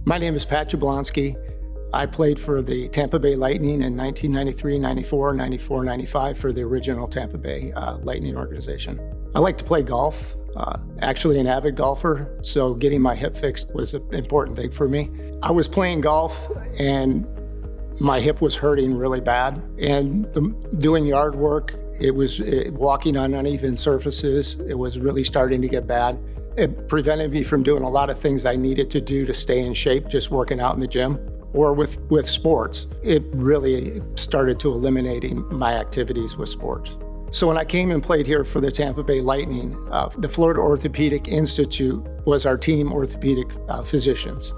My name is Pat Jablonski. I played for the Tampa Bay Lightning in 1993, 94, 94, 95 for the original Tampa Bay Lightning organization. I like to play golf, actually an avid golfer, so getting my hip fixed was an important thing for me. I was playing golf and my hip was hurting really bad, and doing yard work, it was walking on uneven surfaces. It was really starting to get bad. It prevented me from doing a lot of things I needed to do to stay in shape, just working out in the gym or with sports. It really started to eliminating my activities with sports. So when I came and played here for the Tampa Bay Lightning, the Florida Orthopedic Institute was our team orthopedic physicians.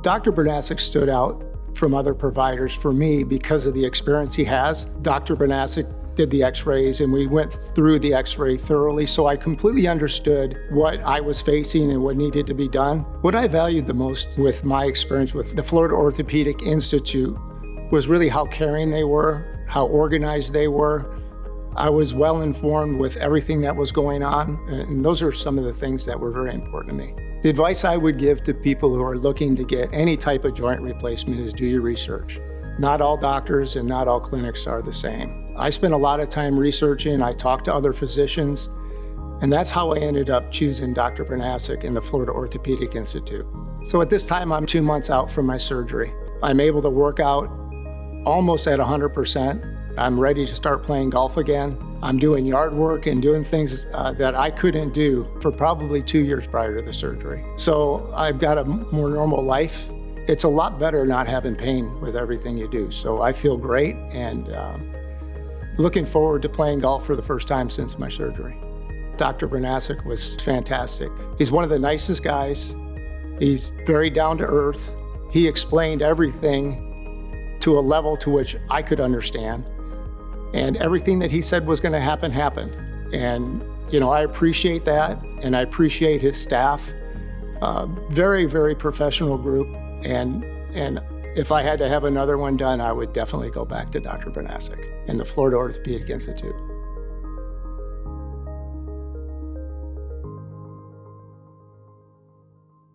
Dr. Bernasek stood out from other providers for me because of the experience he has. Dr. Bernasek did the x-rays and we went through the x-ray thoroughly, so I completely understood what I was facing and what needed to be done. What I valued the most with my experience with the Florida Orthopedic Institute was really how caring they were, how organized they were. I was well informed with everything that was going on, and those are some of the things that were very important to me. The advice I would give to people who are looking to get any type of joint replacement is do your research. Not all doctors and not all clinics are the same. I spent a lot of time researching, I talked to other physicians, and that's how I ended up choosing Dr. Bernasek in the Florida Orthopedic Institute. So at this time, I'm 2 months out from my surgery. I'm able to work out almost at 100%. I'm ready to start playing golf again. I'm doing yard work and doing things that I couldn't do for probably 2 years prior to the surgery. So I've got a more normal life. It's a lot better not having pain with everything you do. So I feel great and looking forward to playing golf for the first time since my surgery. Dr. Bernasek was fantastic. He's one of the nicest guys. He's very down to earth. He explained everything to a level to which I could understand. And everything that he said was going to happen, happened. And, I appreciate that, and I appreciate his staff. Very, very professional group. And if I had to have another one done, I would definitely go back to Dr. Bernasek and the Florida Orthopedic Institute.